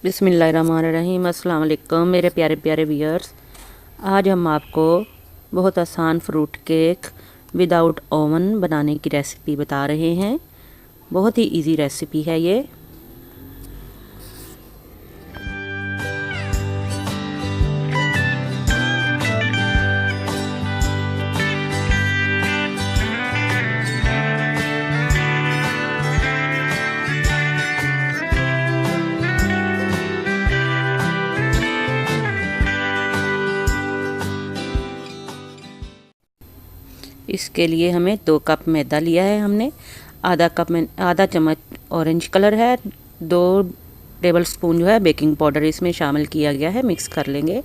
बिस्मिल्लाहिर्रहमानिर्रहीम। अस्सलाम वालेकुम मेरे प्यारे प्यारे व्यूअर्स। आज हम आपको बहुत आसान फ्रूट केक विदाउट ओवन बनाने की रेसिपी बता रहे हैं। बहुत ही इजी रेसिपी है ये। इसके लिए हमें 2 कप मैदा लिया है हमने। आधा चम्मच ऑरेंज कलर है। 2 टेबल स्पून जो है बेकिंग पाउडर इसमें शामिल किया गया है। मिक्स कर लेंगे।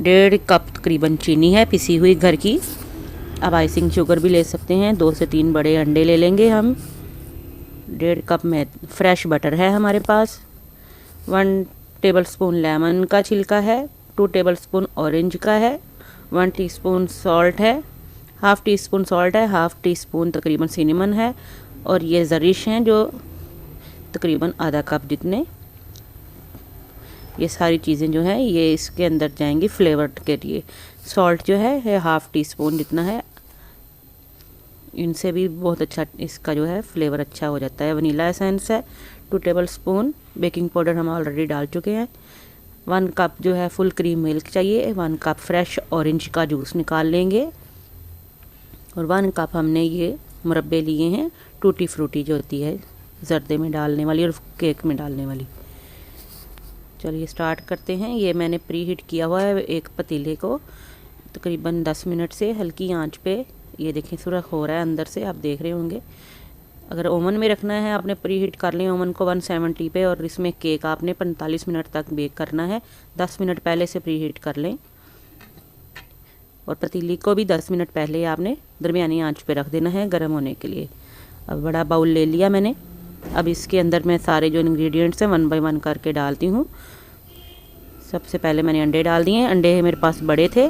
1.5 कप तकरीबन चीनी है पिसी हुई घर की। अब आइसिंग शुगर भी ले सकते हैं। 2 से 3 बड़े अंडे ले लेंगे हम। 1.5 कप में फ्रेश बटर है हमारे पास। 1 टेबल स्पून लेमन का छिलका है। 2 टेबल स्पून ऑरेंज का है। 1 टीस्पून सॉल्ट है। हाफ़ टी स्पून सॉल्ट है। हाफ़ टी स्पून तकरीबन सिनेमन है। और ये ज़रिश हैं जो तकरीबन आधा कप जितने। ये सारी चीज़ें जो हैं ये इसके अंदर जाएंगी फ्लेवर के लिए। सॉल्ट जो है हाफ़ टी स्पून जितना है। इनसे भी बहुत अच्छा इसका जो है फ्लेवर अच्छा हो जाता है। वनीला एसेंस है 2 टेबल स्पून। बेकिंग पाउडर हम ऑलरेडी डाल चुके हैं। 1 कप जो है फुल क्रीम मिल्क चाहिए। 1 कप फ्रेश ऑरेंज का जूस निकाल लेंगे। और 1 कप हमने ये मुरब्बे लिए हैं। टूटी फ्रूटी जो होती है ज़र्दे में डालने वाली और केक में डालने वाली। चलिए स्टार्ट करते हैं। ये मैंने प्री हीट किया हुआ है एक पतीले को तकरीबन 10 मिनट से हल्की आंच पे। ये देखें सुरख हो रहा है अंदर से, आप देख रहे होंगे। अगर ओवन में रखना है आपने प्री हीट कर लें ओवन को 170 पे। और इसमें केक आपने 45 मिनट तक बेक करना है। 10 मिनट पहले से प्री हीट कर लें। और पतीली को भी 10 मिनट पहले आपने दरमियानी आंच पे रख देना है गर्म होने के लिए। अब बड़ा बाउल ले लिया मैंने। अब इसके अंदर मैं सारे जो इंग्रेडिएंट्स हैं 1 बाय 1 करके डालती हूँ। सबसे पहले मैंने अंडे डाल दिए। अंडे मेरे पास बड़े थे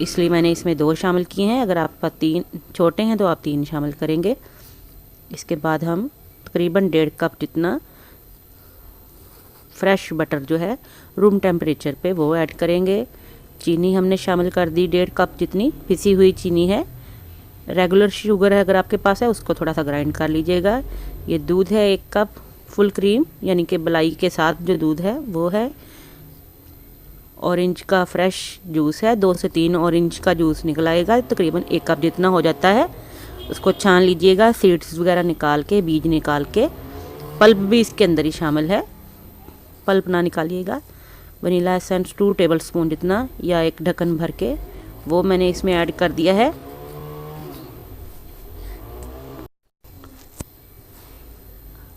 इसलिए मैंने इसमें 2 शामिल किए हैं। अगर आपका 3 छोटे हैं तो आप 3 शामिल करेंगे। इसके बाद हम तकरीबन 1.5 कप जितना फ्रेश बटर जो है रूम टेम्परेचर पे वो ऐड करेंगे। चीनी हमने शामिल कर दी 1.5 कप जितनी पिसी हुई चीनी है। रेगुलर शुगर है अगर आपके पास है उसको थोड़ा सा ग्राइंड कर लीजिएगा। ये दूध है 1 कप फुल क्रीम यानी कि मलाई के साथ जो दूध है वो है। ऑरेंज का फ्रेश जूस है। 2 से 3 ऑरेंज का जूस निकलाएगा तकरीबन 1 कप जितना हो जाता है। उसको छान लीजिएगा सीड्स वगैरह निकाल के, बीज निकाल के। पल्प भी इसके अंदर ही शामिल है, पल्प ना निकालिएगा। वनीला एसेंस 2 टेबल स्पून जितना या 1 ढक्कन भर के वो मैंने इसमें ऐड कर दिया है।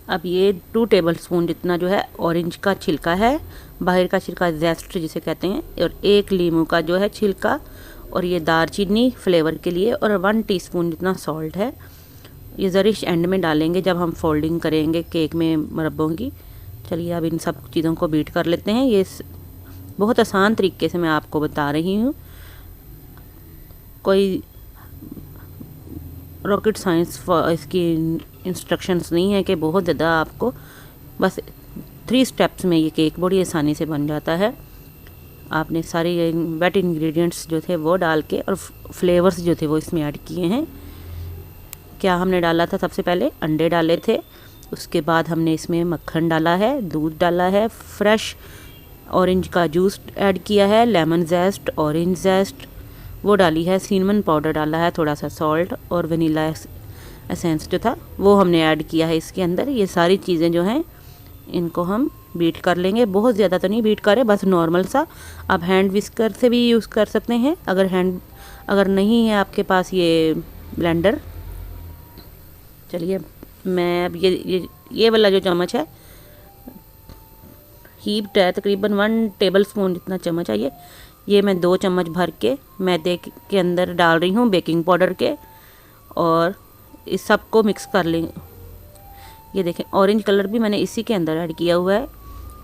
अब ये 2 टेबल स्पून जितना जो है ऑरेंज का छिलका है, बाहर का छिलका जेस्ट जिसे कहते हैं। और 1 लीमू का जो है छिलका। और ये दालचीनी फ्लेवर के लिए। और 1 टीस्पून जितना सॉल्ट है। ये ज़रिश एंड में डालेंगे जब हम फोल्डिंग करेंगे केक में मुरब्बों की। चलिए अब इन सब चीज़ों को बीट कर लेते हैं। ये बहुत आसान तरीके से मैं आपको बता रही हूँ। कोई रॉकेट साइंस इसकी इंस्ट्रक्शंस नहीं है कि बहुत ज़्यादा आपको, बस 3 स्टेप्स में ये केक बड़ी आसानी से बन जाता है। आपने सारे वेट इंग्रेडिएंट्स जो थे वो डाल के और फ्लेवर्स जो थे वो इसमें ऐड किए हैं। क्या हमने डाला था? सबसे पहले अंडे डाले थे। उसके बाद हमने इसमें मक्खन डाला है, दूध डाला है, फ्रेश ऑरेंज का जूस ऐड किया है, लेमन जेस्ट, ऑरेंज जेस्ट वो डाली है, सिनेमन पाउडर डाला है, थोड़ा सा सॉल्ट और वनीला एसेंस जो था वो हमने ऐड किया है इसके अंदर। ये सारी चीज़ें जो हैं इनको हम बीट कर लेंगे। बहुत ज़्यादा तो नहीं बीट करें, बस नॉर्मल सा। आप हैंड विस्कर से भी यूज़ कर सकते हैं अगर नहीं है आपके पास ये ब्लेंडर। चलिए मैं अब ये वाला जो चम्मच है हीप्ड है तकरीबन 1 टेबल स्पून जितना चम्मच है ये मैं 2 चम्मच भर के मैदे के अंदर डाल रही हूँ बेकिंग पाउडर के। और इस सब को मिक्स कर लेंगे। ये देखें ऑरेंज कलर भी मैंने इसी के अंदर ऐड किया हुआ है,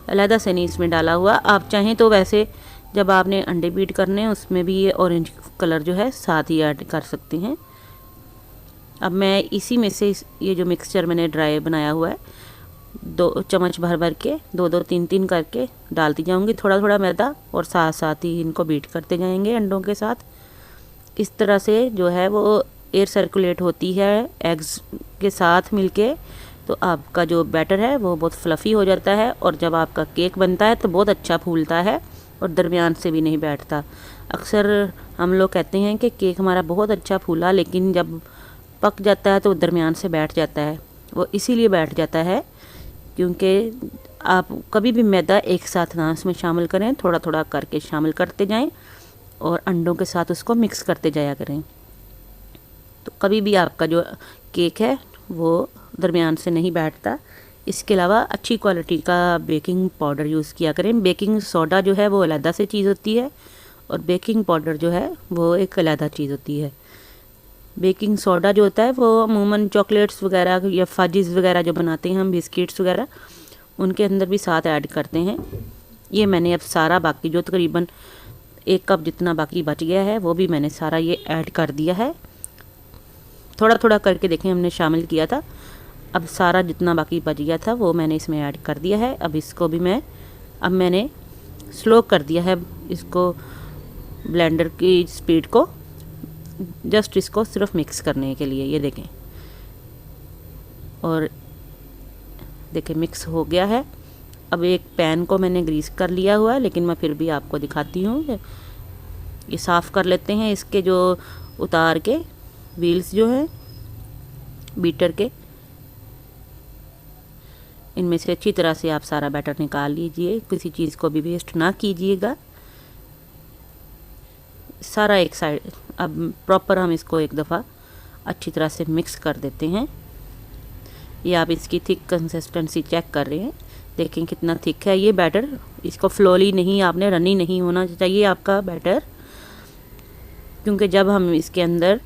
अलहदा से नहीं इसमें डाला हुआ। आप चाहें तो वैसे जब आपने अंडे बीट करने हैं उसमें भी ये ऑरेंज कलर जो है साथ ही ऐड कर सकते हैं। अब मैं इसी में से ये जो मिक्सचर मैंने ड्राई बनाया हुआ है 2 चम्मच भर भर के 2-2 3-3 करके डालती जाऊंगी, थोड़ा थोड़ा मैदा, और साथ साथ ही इनको बीट करते जाएंगे अंडों के साथ। इस तरह से जो है वो एयर सर्कुलेट होती है एग्स के साथ मिलके, तो आपका जो बैटर है वो बहुत फ्लफ़ी हो जाता है, और जब आपका केक बनता है तो बहुत अच्छा फूलता है और दरमियान से भी नहीं बैठता। अक्सर हम लोग कहते हैं कि केक हमारा बहुत अच्छा फूला, लेकिन जब पक जाता है तो दरमियान से बैठ जाता है। वो इसीलिए बैठ जाता है क्योंकि आप कभी भी मैदा एक साथ ना उसमें शामिल करें, थोड़ा थोड़ा करके शामिल करते जाएं और अंडों के साथ उसको मिक्स करते जाया करें। तो कभी भी आपका जो केक है वो दरमियान से नहीं बैठता। इसके अलावा अच्छी क्वालिटी का बेकिंग पाउडर यूज़ किया करें। बेकिंग सोडा जो है वो अलग से चीज़ होती है और बेकिंग पाउडर जो है वो एक अलग चीज़ होती है। बेकिंग सोडा जो होता है वो अमूमन चॉकलेट्स वगैरह या फजीज़ वगैरह जो बनाते हैं हम, बिस्किट्स वगैरह, उनके अंदर भी साथ ऐड करते हैं। ये मैंने अब सारा बाकी जो तकरीबन 1 कप जितना बाकी बच गया है वो भी मैंने सारा ये ऐड कर दिया है। थोड़ा थोड़ा करके देखें हमने शामिल किया था। अब सारा जितना बाकी बच गया था वो मैंने इसमें ऐड कर दिया है। अब इसको भी मैंने स्लो कर दिया है इसको, ब्लेंडर की स्पीड को, जस्ट इसको सिर्फ मिक्स करने के लिए। ये देखें, और देखें मिक्स हो गया है। अब एक पैन को मैंने ग्रीस कर लिया हुआ है, लेकिन मैं फिर भी आपको दिखाती हूँ। ये साफ़ कर लेते हैं इसके जो उतार के व्हील्स जो हैं बीटर के, इनमें से अच्छी तरह से आप सारा बैटर निकाल लीजिए, किसी चीज़ को भी वेस्ट ना कीजिएगा। सारा एक साइड, अब प्रॉपर हम इसको एक दफ़ा अच्छी तरह से मिक्स कर देते हैं। ये आप इसकी थिक कंसिस्टेंसी चेक कर रहे हैं, देखें कितना थिक है ये बैटर। इसको फ्लोली नहीं, आपने रनी नहीं होना चाहिए आपका बैटर, क्योंकि जब हम इसके अंदर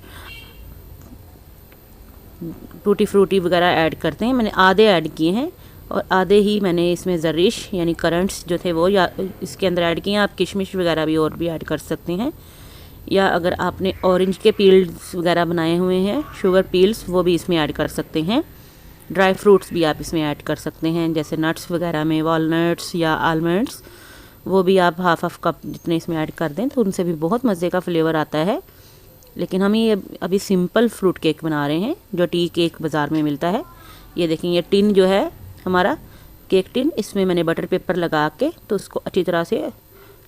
टूटी फ्रूटी वगैरह ऐड करते हैं, मैंने आधे ऐड किए हैं और आधे ही मैंने इसमें ज़रिश यानी करंट्स जो थे वो या इसके अंदर ऐड किए हैं। आप किशमिश वगैरह भी और भी ऐड कर सकते हैं, या अगर आपने ऑरेंज के पील्स वगैरह बनाए हुए हैं, शुगर पील्स, वो भी इसमें ऐड कर सकते हैं। ड्राई फ्रूट्स भी आप इसमें ऐड कर सकते हैं, जैसे नट्स वगैरह में वॉलनट्स या आलमंड्स, वो भी आप हाफ कप जितने इसमें ऐड कर दें तो उनसे भी बहुत मज़े का फ्लेवर आता है। लेकिन हम ये अभी सिंपल फ्रूट केक बना रहे हैं जो टी केक बाज़ार में मिलता है। ये देखें, ये टिन जो है हमारा केक टिन, इसमें मैंने बटर पेपर लगा के तो उसको अच्छी तरह से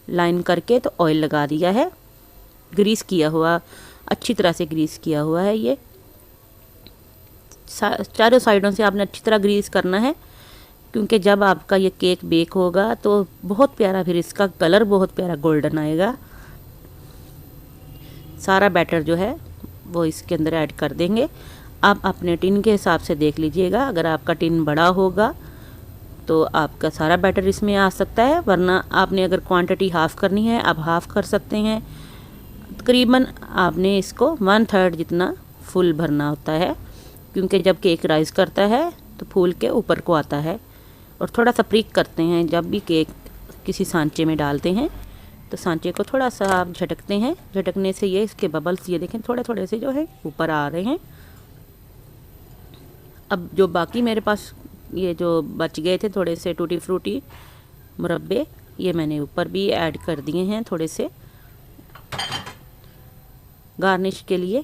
लाइन करके तो ऑयल लगा दिया है, ग्रीस किया हुआ, अच्छी तरह से ग्रीस किया हुआ है। ये चारों साइडों से आपने अच्छी तरह ग्रीस करना है, क्योंकि जब आपका ये केक बेक होगा तो बहुत प्यारा, फिर इसका कलर बहुत प्यारा गोल्डन आएगा। सारा बैटर जो है वो इसके अंदर ऐड कर देंगे। आप अपने टिन के हिसाब से देख लीजिएगा, अगर आपका टिन बड़ा होगा तो आपका सारा बैटर इसमें आ सकता है, वरना आपने अगर क्वांटिटी हाफ़ करनी है आप हाफ़ कर सकते हैं। तकरीबन आपने इसको 1/3 जितना फुल भरना होता है, क्योंकि जब केक राइज़ करता है तो फूल के ऊपर को आता है। और थोड़ा सा प्रीक करते हैं, जब भी केक किसी सांचे में डालते हैं तो सांचे को थोड़ा सा आप झटकते हैं, झटकने से ये इसके बबल्स, ये देखें थोड़े थोड़े से जो है ऊपर आ रहे हैं। अब जो बाकी मेरे पास ये जो बच गए थे थोड़े से टूटी फ्रूटी मुरब्बे, ये मैंने ऊपर भी ऐड कर दिए हैं थोड़े से गार्निश के लिए।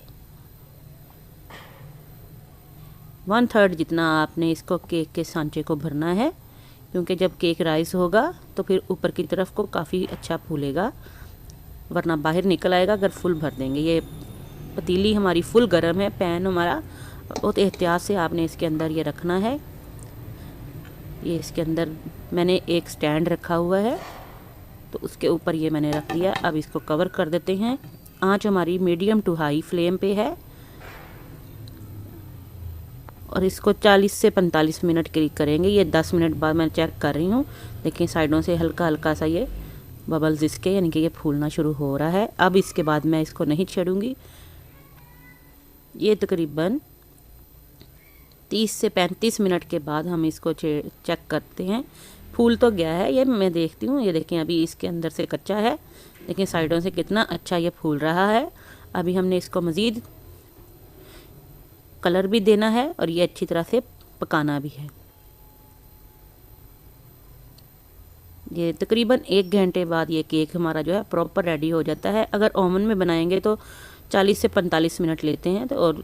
1/3 जितना आपने इसको केक के सांचे को भरना है, क्योंकि जब केक राइस होगा तो फिर ऊपर की तरफ को काफ़ी अच्छा फूलेगा, वरना बाहर निकल आएगा अगर फुल भर देंगे। ये पतीली हमारी फुल गर्म है, पैन हमारा, बहुत एहतियात से आपने इसके अंदर ये रखना है। ये इसके अंदर मैंने एक स्टैंड रखा हुआ है तो उसके ऊपर ये मैंने रख दिया। अब इसको कवर कर देते हैं। आंच हमारी मीडियम टू हाई फ्लेम पे है और इसको 40 से 45 मिनट के लिए करेंगे। ये 10 मिनट बाद मैं चेक कर रही हूँ, देखिए साइडों से हल्का हल्का सा ये बबल्स इसके, यानी कि ये फूलना शुरू हो रहा है। अब इसके बाद मैं इसको नहीं छेड़ूंगी। ये तकरीबन 30 से 35 मिनट के बाद हम इसको चेक करते हैं। फूल तो गया है, ये मैं देखती हूँ। ये देखें अभी इसके अंदर से कच्चा है, लेकिन साइडों से कितना अच्छा ये फूल रहा है। अभी हमने इसको मज़ीद कलर भी देना है और ये अच्छी तरह से पकाना भी है। ये तकरीबन 1 घंटे बाद ये केक हमारा जो है प्रॉपर रेडी हो जाता है। अगर ओवन में बनाएंगे तो 40 से 45 मिनट लेते हैं, तो और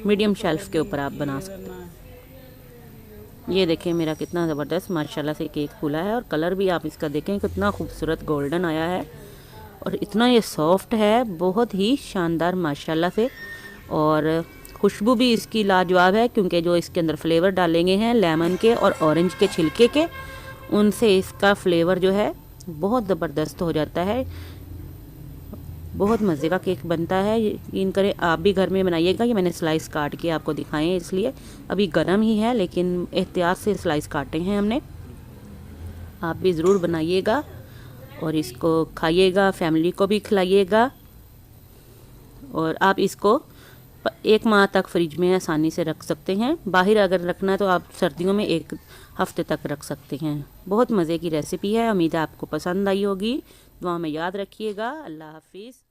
मीडियम शेल्फ के ऊपर आप बना सकते हैं। ये देखें मेरा कितना ज़बरदस्त माशाल्लाह से केक फूला है, और कलर भी आप इसका देखें कितना खूबसूरत गोल्डन आया है, और इतना ये सॉफ्ट है, बहुत ही शानदार माशाल्लाह से। और खुशबू भी इसकी लाजवाब है, क्योंकि जो इसके अंदर फ्लेवर डालेंगे हैं लेमन के और ऑरेंज के छिलके के, उनसे इसका फ्लेवर जो है बहुत ज़बरदस्त हो जाता है। बहुत मज़े का केक बनता है, यकीन करें आप भी घर में बनाइएगा। ये मैंने स्लाइस काट के आपको दिखाए, इसलिए अभी गर्म ही है, लेकिन एहतियात से स्लाइस काटे हैं हमने। आप भी ज़रूर बनाइएगा और इसको खाइएगा, फैमिली को भी खिलाइएगा। और आप इसको 1 माह तक फ्रिज में आसानी से रख सकते हैं। बाहर अगर रखना है तो आप सर्दियों में 1 हफ्ते तक रख सकते हैं। बहुत मज़े की रेसिपी है, उम्मीद है आपको पसंद आई होगी। दुआ में याद रखिएगा। अल्लाह हाफिज़।